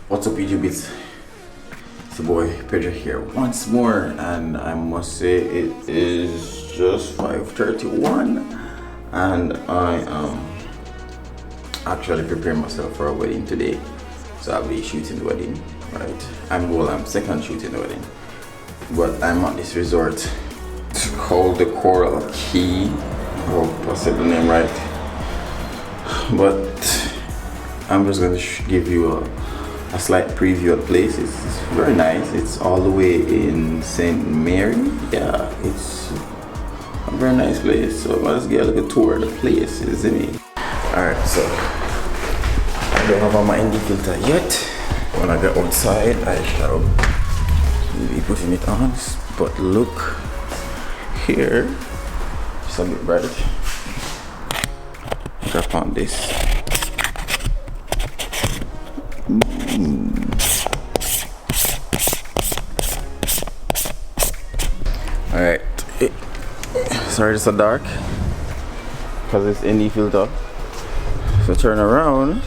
What's up, YouTube? It's your boy Pedro here once more, and I must say it is just 5:31 and I am actually preparing myself for a wedding today. So I'll be shooting the wedding, right? I'm second shooting the wedding, but I'm at this resort. It's called the Coral Key. I hope I said the name right, but I'm just going to give you a slight preview of the place. It's very nice. It's all the way in St. Mary. Yeah, it's a very nice place. So let's get a little tour of the place, isn't it? Alright, so I don't have on my ND filter yet. When I get outside, I shall be putting it on. But look here, it's a bit bright. Drop on this. Alright, sorry it's so dark because it's ND filter. So turn around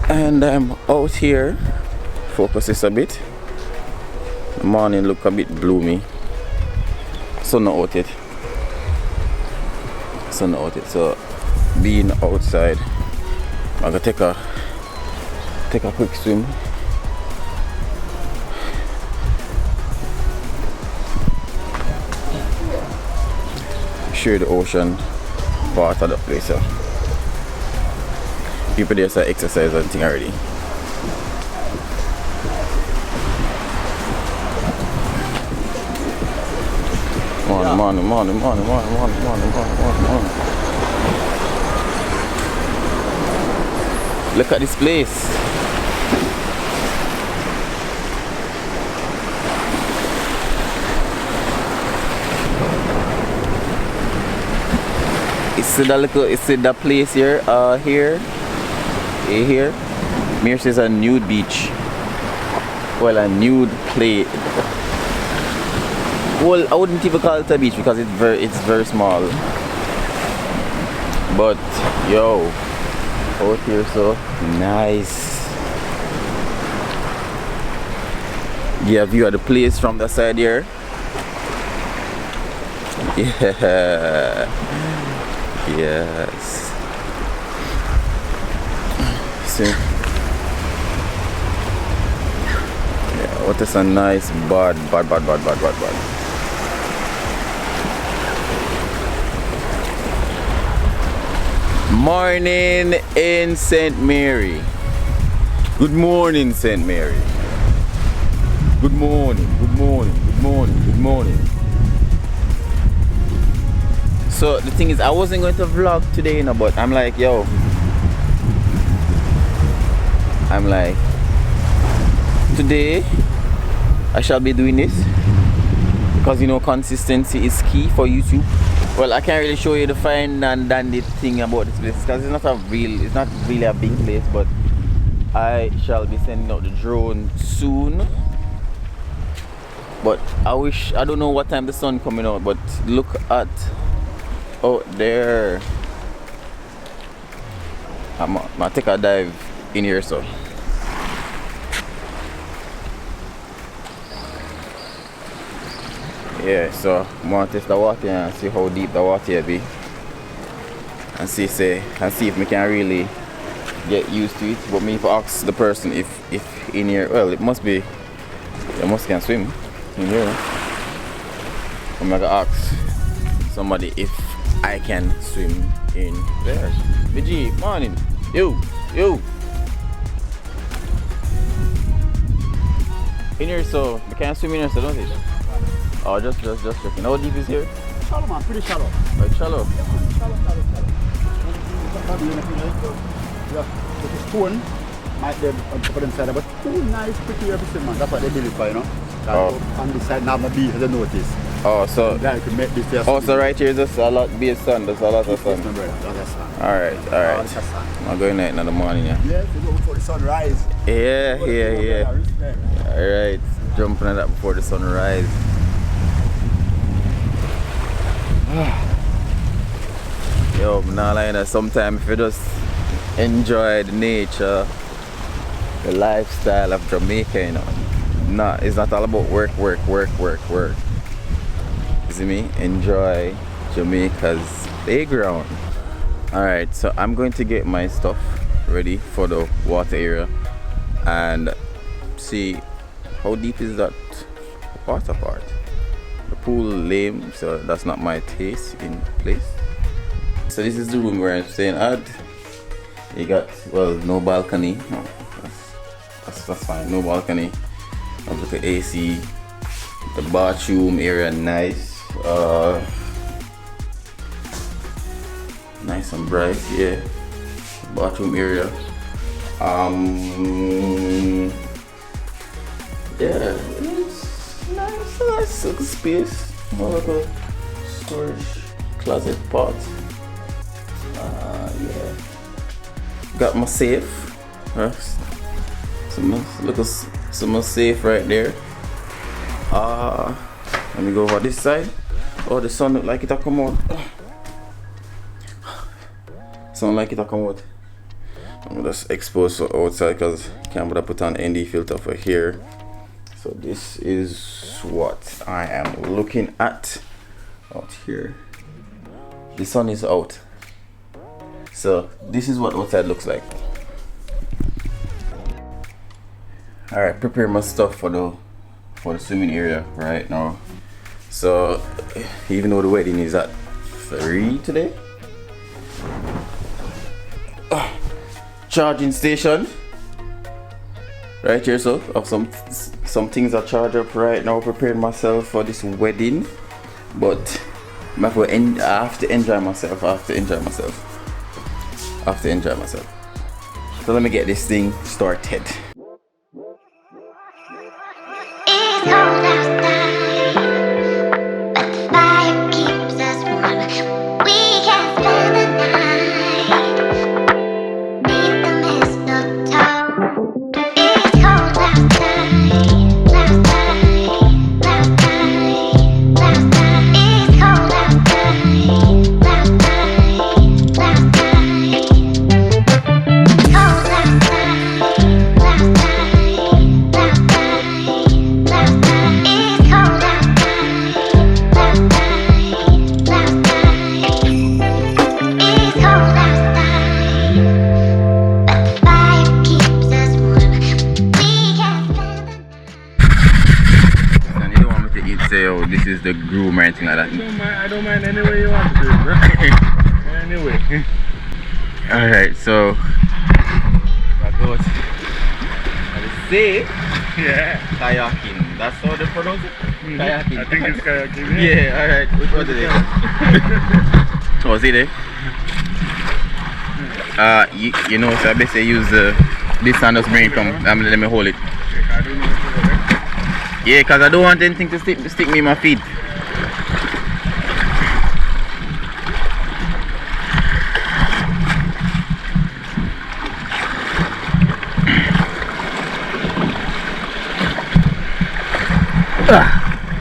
and I'm out here. Focus this a bit. The morning look a bit gloomy. Sun not out yet. Sun not out yet. So being outside, I'm gonna take a quick swim. Show the ocean part of the place. So people there say exercise and thing already. Morning. Look at this place. It's the place here, here. Mir says a nude beach. Well, a nude play. Well, I wouldn't even call it a beach because it's very small. But yo, out here so nice. Yeah, view of the place from the side here. Yeah. Yes. See? Yeah, what is a nice bad. Morning in St. Mary. Good morning, St. Mary. Good morning. So the thing is, I wasn't going to vlog today, you know, but I'm like, yo, today I shall be doing this because, you know, consistency is key for YouTube. Well, I can't really show you the fine and dandy thing about this place because it's not really a big place, but I shall be sending out the drone soon. But I don't know what time the sun coming out, but look at out there. I'm gonna take a dive in here, so yeah, so I'm gonna test the water and see how deep the water be, and see if we can really get used to it. But me, if I ask the person if in here, well, it must can swim in here. I'm gonna ask somebody if I can swim in there. BG, morning. You. In here, so we can't swim in here, so don't it? Oh, just checking. How deep is here? Shallow, man, pretty shallow. Like shallow? Yeah, man, shallow. Yeah, with the stone, might be on top of them side, but too nice, pretty everything, man. That's what they build it for, you know? On this side, now my beach, as I notice. Oh, so yeah, you can make this there. Oh, so right here is just a lot of sun. There's a lot of sun. Alright. I'm going out in the morning, yeah. Yeah, we go before the sunrise. Yeah. Alright, jumping at that before the sunrise. Yo, I'm not lying, sometimes if you just enjoy the nature, the lifestyle of Jamaica, you know. No, it's not all about work. You see me? Enjoy Jamaica's playground. Alright, so I'm going to get my stuff ready for the water area and see how deep is that water part. The pool lame, so that's not my taste in place. So this is the room where I'm staying at. You got, well, no balcony. No, that's fine, no balcony. I've got the AC. The bathroom area, nice. Nice and bright, yeah. Bathroom area. Yeah, it's nice little space. More like a storage closet pot. Yeah. Got my safe. Some safe right there. Let me go over this side. Oh, the sun look like it'll come out. Sound like it'll come out. I'm just exposed to outside because camera put on ND filter for here. So this is what I am looking at out here. The sun is out. So this is what outside looks like. Alright, prepare my stuff for the swimming area right now. So even though the wedding is at 3 today, charging station right here, so of some things I charge up right now, preparing myself for this wedding. But I have to enjoy myself. So let me get this thing started. It's cold outside, but the fire keeps us warm. We can spend the night beneath the mistletoe. It's cold outside, outside. It's cold outside, This is the groom or anything like that. I don't mind any way you want to do it, bro. Anyway. Alright, so I go to say kayaking. That's how they pronounce it? Kayaking. I think it's kayaking. Yeah, alright. Which one today? Oh, see there? You know, so I basically use this hand just bring it come. Let me hold it. Yeah, because I don't want anything to stick me in my feet.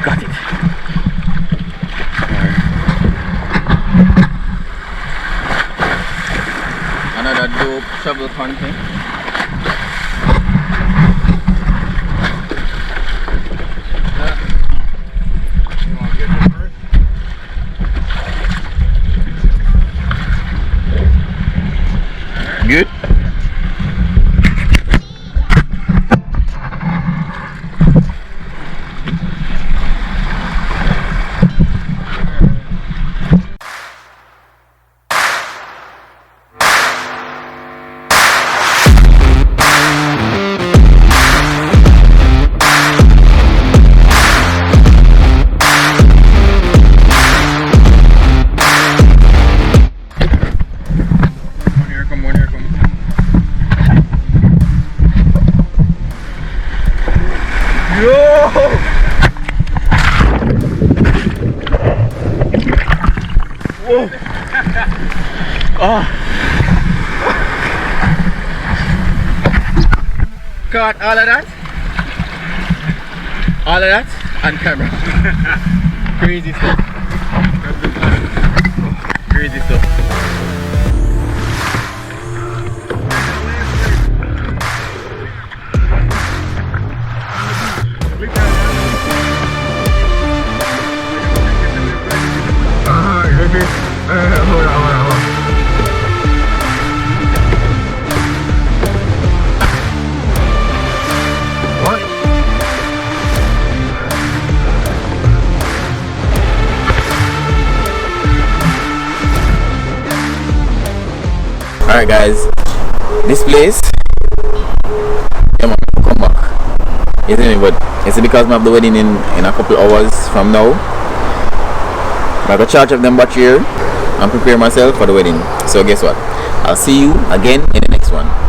Got it. Another dope shovel content. Good. Caught all of that on camera. Crazy stuff. Crazy stuff. Alright guys, this place, yeah man, come back, isn't it? But it's because I have the wedding in a couple hours from now. I got to charge up them battery here and prepare myself for the wedding. So guess what, I'll see you again in the next one.